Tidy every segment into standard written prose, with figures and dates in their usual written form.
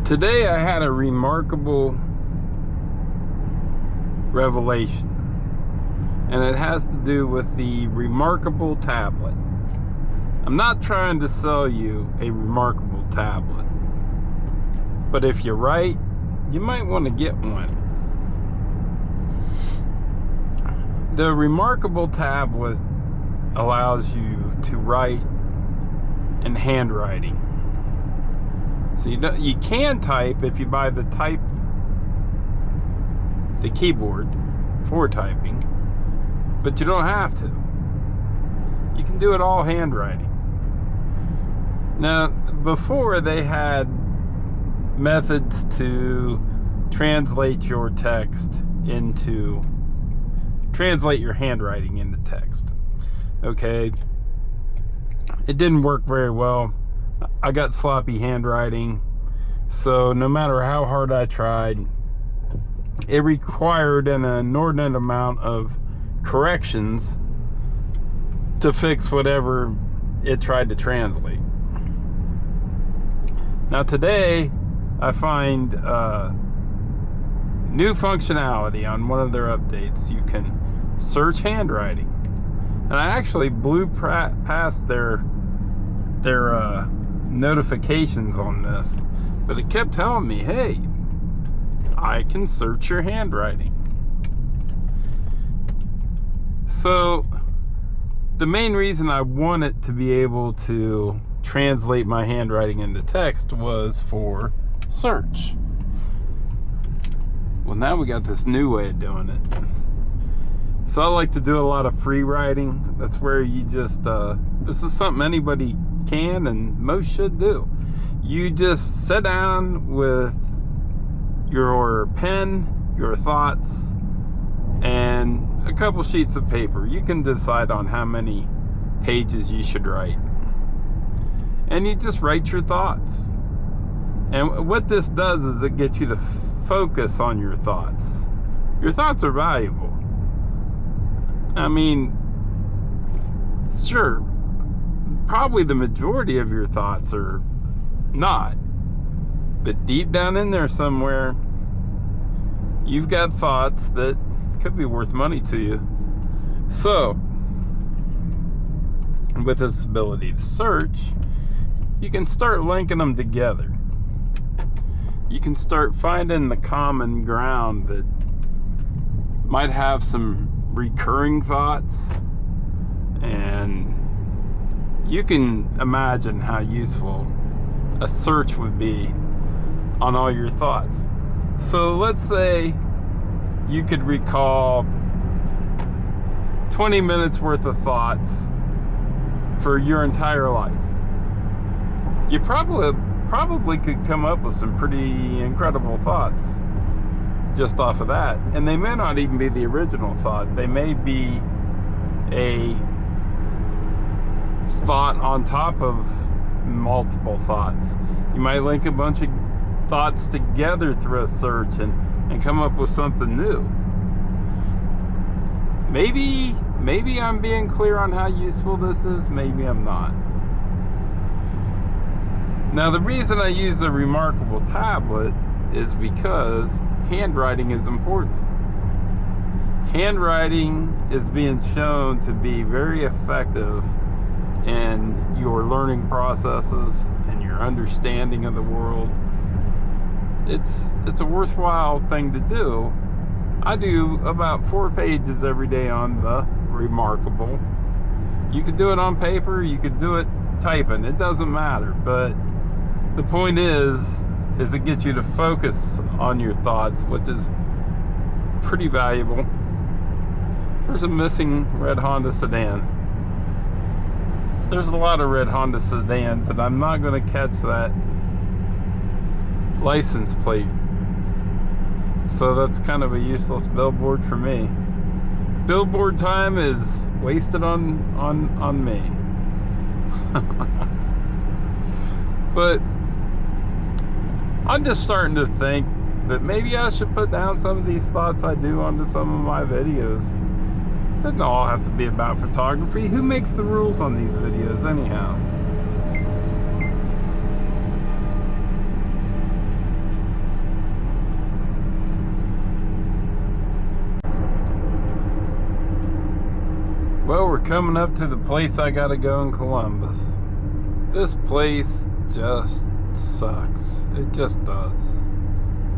Today I had a remarkable revelation, and it has to do with the Remarkable tablet. I'm not trying to sell you a Remarkable tablet, but if you're right, you might want to get one. The Remarkable tablet allows you to write in handwriting. So you can type if you buy the keyboard for typing, but you don't have to. You can do it all handwriting. Now, before they had methods to translate your handwriting into text. Okay, it didn't work very well. I got sloppy handwriting, so no matter how hard I tried, it required an inordinate amount of corrections to fix whatever it tried to translate. Now today, I find new functionality on one of their updates. You can search handwriting, and I actually blew past their notifications on this, but it kept telling me, hey, I can search your handwriting. So the main reason I wanted to be able to translate my handwriting into text was for search. Well, now we got this new way of doing it. So I like to do a lot of free writing. That's where you just this is something anybody can and most should do. You just sit down with your pen, your thoughts, and a couple sheets of paper. You can decide on how many pages you should write, and you just write your thoughts. And what this does is it gets you to focus on your thoughts. Your thoughts are valuable. I mean, sure, probably the majority of your thoughts are not, but deep down in there somewhere, you've got thoughts that could be worth money to you. So with this ability to search, you can start linking them together. You can start finding the common ground that might have some recurring thoughts, and you can imagine how useful a search would be on all your thoughts. So let's say you could recall 20 minutes worth of thoughts for your entire life. You probably could come up with some pretty incredible thoughts just off of that. And they may not even be the original thought. They may be a thought on top of multiple thoughts. You might link a bunch of thoughts together through a search and come up with something new. Maybe I'm being clear on how useful this is, maybe I'm not. Now, the reason I use a Remarkable tablet is because handwriting is important. Handwriting is being shown to be very effective in your learning processes and your understanding of the world. It's a worthwhile thing to do. I do about 4 pages every day on the Remarkable. You could do it on paper, you could do it typing, it doesn't matter, but the point is it gets you to focus on your thoughts, which is pretty valuable. There's a missing red Honda sedan. There's a lot of red Honda sedans, and I'm not going to catch that license plate. So that's kind of a useless billboard for me. Billboard time is wasted on me. But I'm just starting to think that maybe I should put down some of these thoughts I do onto some of my videos. It doesn't all have to be about photography. Who makes the rules on these videos anyhow? coming up to the place I gotta go in Columbus. This place just sucks. It just does.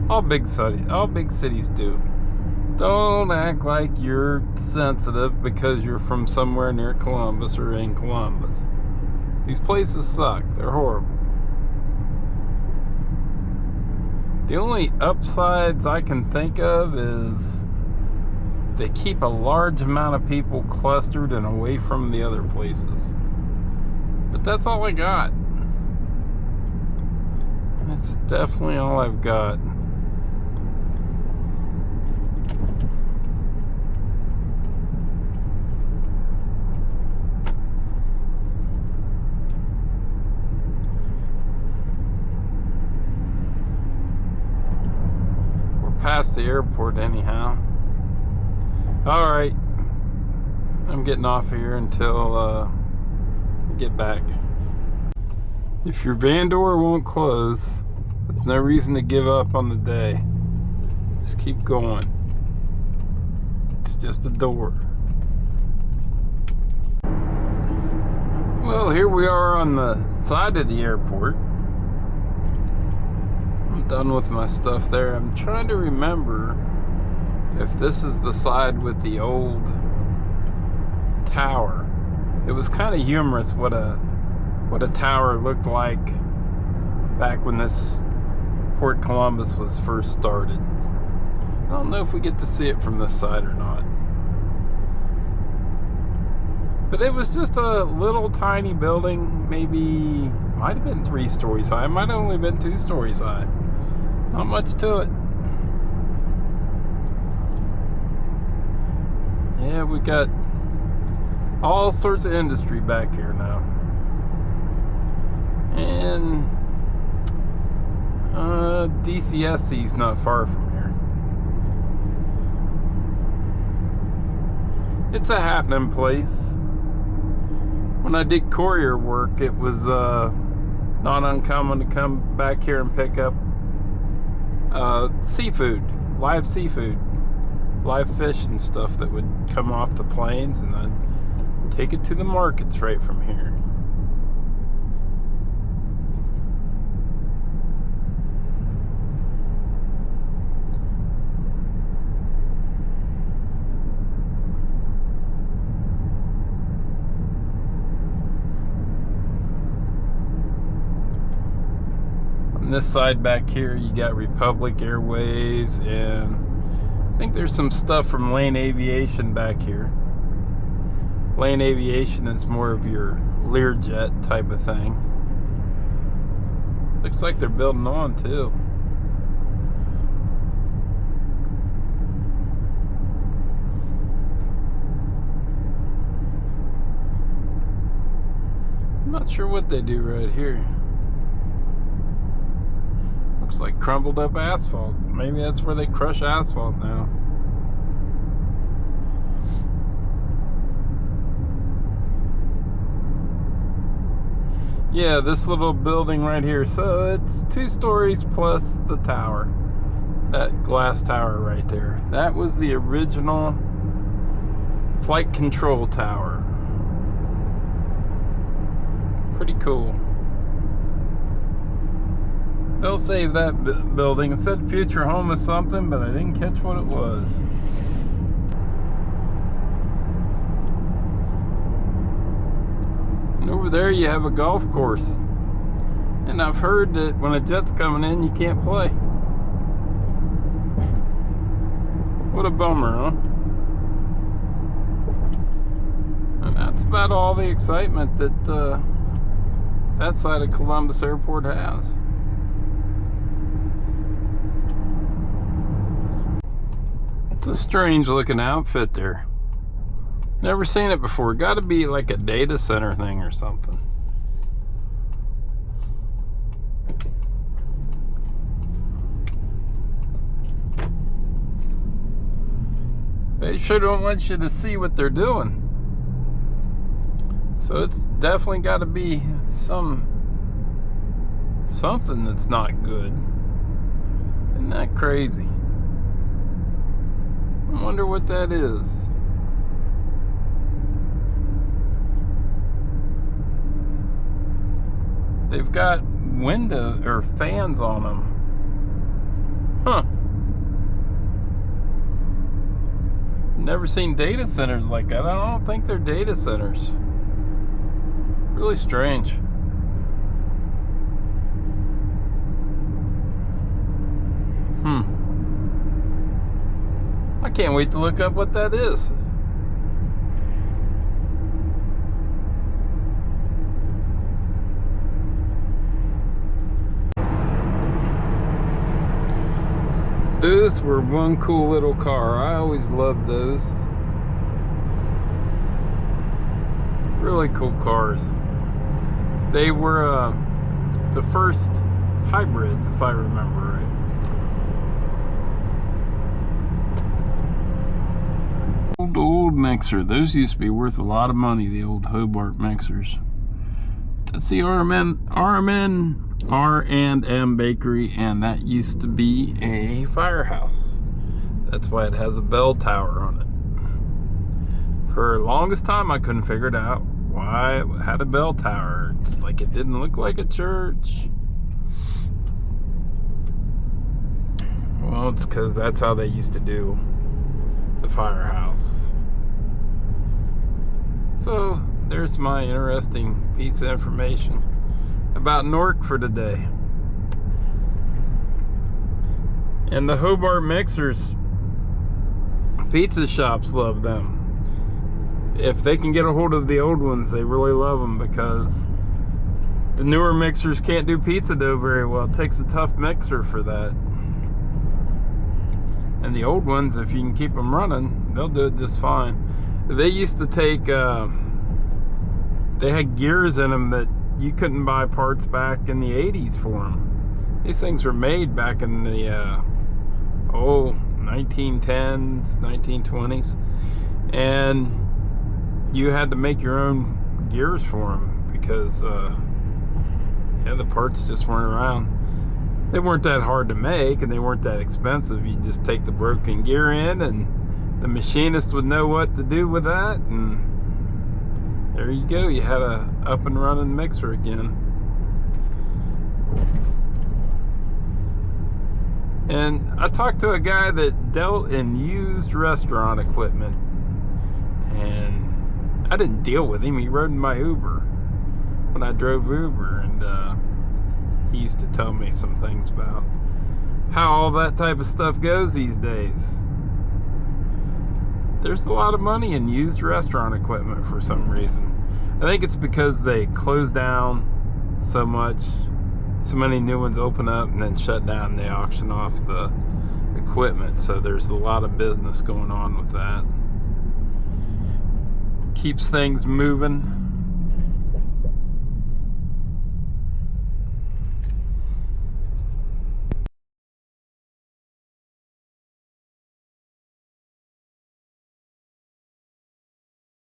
All big cities do. Don't act like you're sensitive because you're from somewhere near Columbus or in Columbus. These places suck. They're horrible. The only upsides I can think of is they keep a large amount of people clustered and away from the other places. But that's all I got. That's definitely all I've got. Past the airport anyhow. Alright, I'm getting off here until I get back. If your van door won't close, that's no reason to give up on the day. Just keep going. It's just a door. Well, here we are on the side of the airport. Done with my stuff there. I'm trying to remember if this is the side with the old tower. It was kind of humorous what a tower looked like back when this Port Columbus was first started. I don't know if we get to see it from this side or not. But it was just a little tiny building, maybe, might have been 3 stories high, might have only been 2 stories high. Not much to it. Yeah, we got all sorts of industry back here now. And DCSC is not far from here. It's a happening place. When I did courier work, it was not uncommon to come back here and pick up seafood, live fish and stuff that would come off the planes, and I'd take it to the markets right from here. This side back here you got Republic Airways, and I think there's some stuff from Lane Aviation back here. Lane Aviation is more of your Learjet type of thing. Looks like they're building on too. I'm not sure what they do right here. Looks like crumbled up asphalt. Maybe that's where they crush asphalt now. Yeah, this little building right here. So it's 2 stories plus the tower. That glass tower right there. That was the original flight control tower. Pretty cool. They'll save that building. It said future home of something, but I didn't catch what it was. And over there you have a golf course. And I've heard that when a jet's coming in, you can't play. What a bummer, huh? And that's about all the excitement that that side of Columbus Airport has. It's a strange looking outfit there. Never seen it before. Got to be like a data center thing or something. They sure don't want you to see what they're doing. So it's definitely got to be something that's not good. Isn't that crazy? I wonder what that is. They've got window or fans on them. Huh. Never seen data centers like that. I don't think they're data centers. Really strange. I can't wait to look up what that is. Those were one cool little car. I always loved those. Really cool cars. They were the first hybrids, if I remember right. Old mixer. Those used to be worth a lot of money, the old Hobart mixers. That's the R&M Bakery, and that used to be a firehouse. That's why it has a bell tower on it. For the longest time, I couldn't figure it out why it had a bell tower. It's like it didn't look like a church. Well, it's because that's how they used to do the firehouse. So there's my interesting piece of information about Nork for today. And the Hobart mixers, pizza shops love them. If they can get a hold of the old ones, they really love them, because the newer mixers can't do pizza dough very well. It takes a tough mixer for that. And the old ones, if you can keep them running, they'll do it just fine. They used to take, they had gears in them that you couldn't buy parts back in the 80s for them. These things were made back in the 1910s, 1920s, and you had to make your own gears for them because yeah, the parts just weren't around. They weren't that hard to make, and they weren't that expensive. You just take the broken gear in, and the machinist would know what to do with that, and there you go. You had a up and running mixer again. And I talked to a guy that dealt in used restaurant equipment, and I didn't deal with him. He rode in my Uber when I drove Uber, and he used to tell me some things about how all that type of stuff goes these days. There's a lot of money in used restaurant equipment for some reason. I think it's because they close down so much, so many new ones open up and then shut down. They auction off the equipment, so there's a lot of business going on with that. Keeps things moving.